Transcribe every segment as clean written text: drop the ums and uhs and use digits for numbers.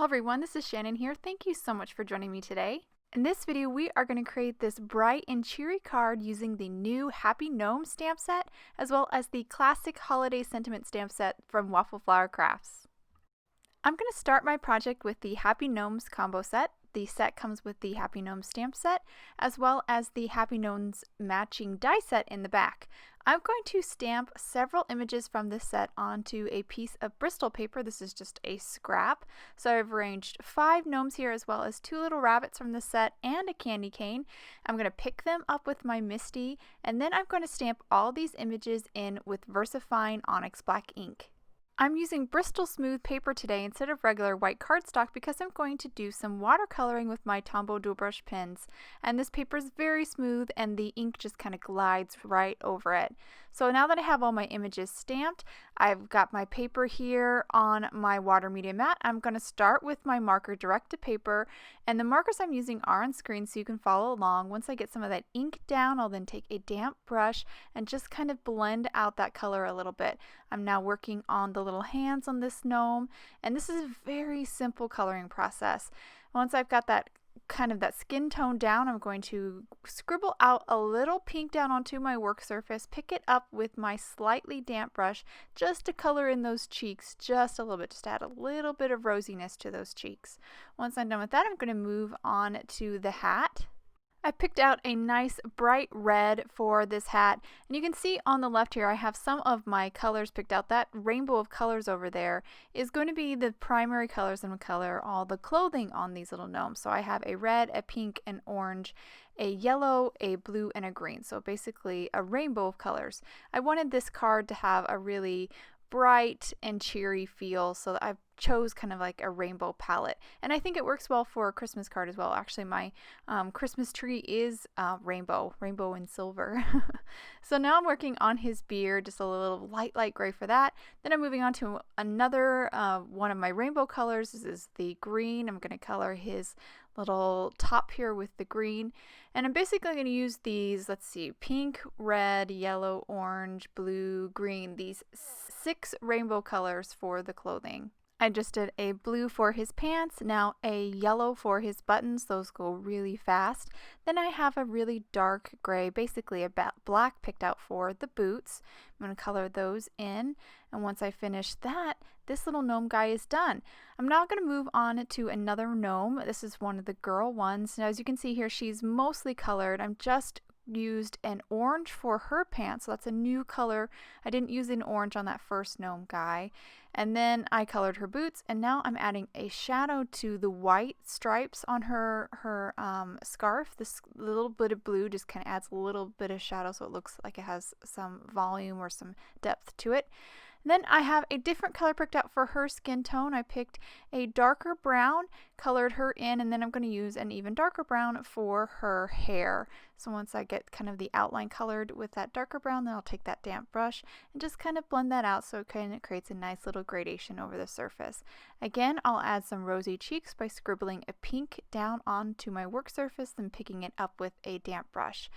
Hello everyone, this is Shannon here. Thank you so much for joining me today. In this video, we are going to create this bright and cheery card using the new Happy Gnomes stamp set, as well as the classic holiday sentiment stamp set from Waffle Flower Crafts. I'm going to start my project with the Happy Gnomes Combo Set. The set comes with the Happy Gnomes stamp set, as well as the Happy Gnomes matching die set in the back. I'm going to stamp several images from this set onto a piece of Bristol paper. This is just a scrap. So I've arranged 5 gnomes here, as well as 2 little rabbits from the set and a candy cane. I'm going to pick them up with my MISTI, and then I'm going to stamp all these images in with VersaFine Onyx black ink. I'm using Bristol smooth paper today instead of regular white cardstock because I'm going to do some watercoloring with my Tombow dual brush pens, and this paper is very smooth and the ink just kind of glides right over it. So now that I have all my images stamped, I've got my paper here on my water media mat. I'm going to start with my marker direct to paper, and the markers I'm using are on screen so you can follow along. Once I get some of that ink down, I'll then take a damp brush and just kind of blend out that color a little bit. I'm now working on the little hands on this gnome, and this is a very simple coloring process. Once I've got that that skin tone down, I'm going to scribble out a little pink down onto my work surface, pick it up with my slightly damp brush just to color in those cheeks just a little bit, just add a little bit of rosiness to those cheeks. Once I'm done with that, I'm going to move on to the hat. I picked out a nice bright red for this hat, and you can see on the left here I have some of my colors picked out. That rainbow of colors over there is going to be the primary colors and color all the clothing on these little gnomes. So I have a red, a pink, an orange, a yellow, a blue, and a green. So basically a rainbow of colors. I wanted this card to have a really bright and cheery feel, so I chose kind of like a rainbow palette, and I think it works well for a Christmas card as well. Actually, my Christmas tree is rainbow and silver. So now I'm working on his beard, just a little light gray for that. Then I'm moving on to another one of my rainbow colors. This is the green. I'm going to color his little top here with the green, and I'm basically going to use these, let's see, pink, red, yellow, orange, blue, green, these 6 rainbow colors for the clothing. I just did a blue for his pants, now a yellow for his buttons, those go really fast. Then I have a really dark gray, basically a black picked out for the boots. I'm going to color those in, and once I finish that, this little gnome guy is done. I'm now going to move on to another gnome. This is one of the girl ones. Now as you can see here, she's mostly colored. I'm just used an orange for her pants, so that's a new color. I didn't use an orange on that first gnome guy. And then I colored her boots, and now I'm adding a shadow to the white stripes on her scarf. This little bit of blue just kind of adds a little bit of shadow so it looks like it has some volume or some depth to it. Then I have a different color picked out for her skin tone. I picked a darker brown, colored her in, and then I'm going to use an even darker brown for her hair. So once I get kind of the outline colored with that darker brown, then I'll take that damp brush and just kind of blend that out so it kind of creates a nice little gradation over the surface. Again, I'll add some rosy cheeks by scribbling a pink down onto my work surface and picking it up with a damp brush.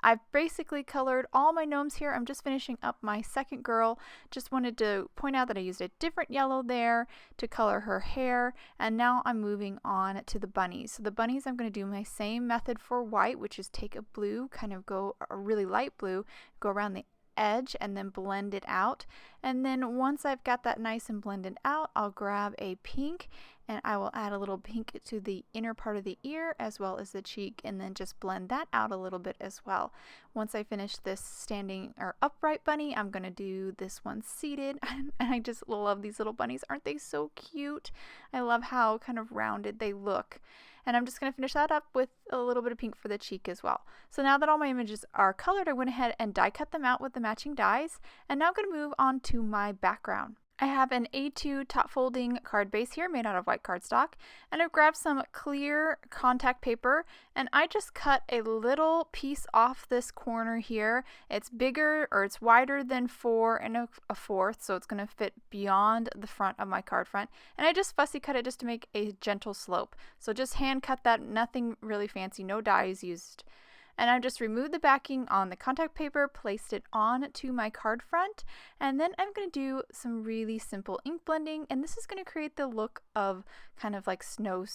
I've basically colored all my gnomes here. I'm just finishing up my second girl. Just wanted to point out that I used a different yellow there to color her hair, and now I'm moving on to the bunnies. So the bunnies, I'm going to do my same method for white, which is take a blue, kind of go a really light blue, go around the edge and then blend it out. And then once I've got that nice and blended out, I'll grab a pink and I will add a little pink to the inner part of the ear as well as the cheek, and then just blend that out a little bit as well. Once I finish this standing or upright bunny, I'm going to do this one seated, and I just love these little bunnies. Aren't they so cute? I love how kind of rounded they look. And I'm just going to finish that up with a little bit of pink for the cheek as well. So now that all my images are colored, I went ahead and die cut them out with the matching dies, and now I'm going to move on to my background. I have an A2 top folding card base here made out of white cardstock, and I've grabbed some clear Con-Tact paper, and I just cut a little piece off this corner here. It's bigger, or it's wider than 4 1/4, so it's going to fit beyond the front of my card front, and I just fussy cut it just to make a gentle slope. So just hand cut that, nothing really fancy, no dies used. And I just removed the backing on the contact paper, placed it on to my card front, and then I'm going to do some really simple ink blending, and this is going to create the look of kind of like snow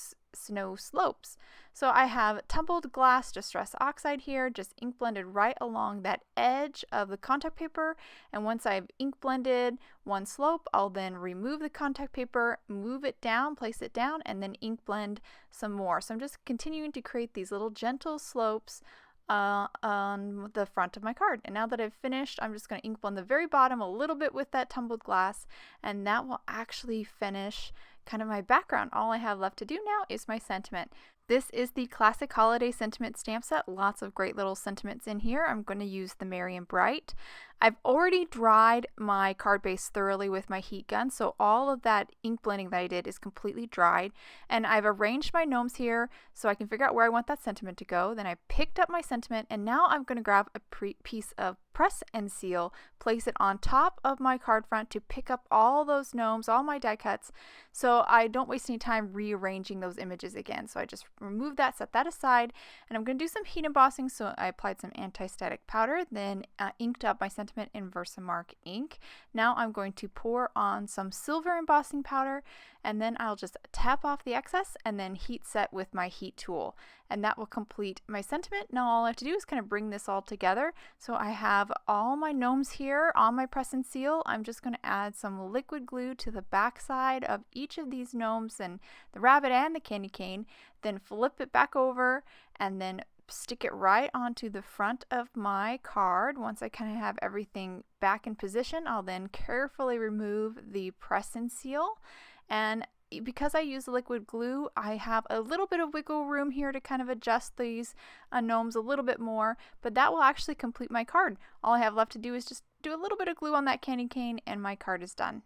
slopes. So I have tumbled glass distress oxide here, just ink blended right along that edge of the contact paper, and once I've ink blended one slope, I'll then remove the contact paper, move it down, place it down, and then ink blend some more. So I'm just continuing to create these little gentle slopes on the front of my card. And now that I've finished, I'm just going to ink blend the very bottom a little bit with that tumbled glass, and that will actually finish kind of my background. All I have left to do now is my sentiment. This is the classic holiday sentiment stamp set. Lots of great little sentiments in here. I'm going to use the Merry and Bright. I've already dried my card base thoroughly with my heat gun, so all of that ink blending that I did is completely dried. And I've arranged my gnomes here so I can figure out where I want that sentiment to go. Then I picked up my sentiment, and now I'm going to grab a piece of press and seal, place it on top of my card front to pick up all those gnomes, all my die cuts, so I don't waste any time rearranging those images again. So I just remove that, set that aside, and I'm going to do some heat embossing. So I applied some anti-static powder, then inked up my sentiment in VersaMark ink. Now I'm going to pour on some silver embossing powder, and then I'll just tap off the excess and then heat set with my heat tool, and that will complete my sentiment. Now all I have to do is kind of bring this all together. So I have all my gnomes here on my press and seal. I'm just going to add some liquid glue to the back side of each of these gnomes, and the rabbit and the candy cane, then flip it back over and then stick it right onto the front of my card. Once I kind of have everything back in position, I'll then carefully remove the press and seal. And because I use liquid glue, I have a little bit of wiggle room here to kind of adjust these gnomes a little bit more, but that will actually complete my card. All I have left to do is just do a little bit of glue on that candy cane, and my card is done.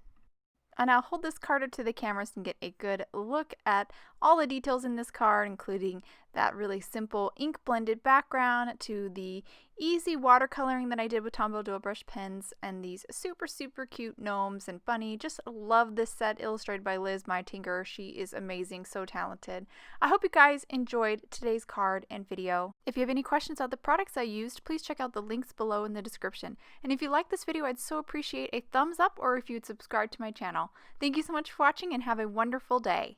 And I'll hold this card up to the camera so you can get a good look at all the details in this card, including that really simple ink blended background to the easy watercoloring that I did with Tombow dual brush pens, and these super cute gnomes and bunny. Just love this set, illustrated by Liz, my tinker. She is amazing, so talented. I hope you guys enjoyed today's card and video. If you have any questions about the products I used, please check out the links below in the description. And if you like this video, I'd so appreciate a thumbs up, or if you'd subscribe to my channel. Thank you so much for watching, and have a wonderful day.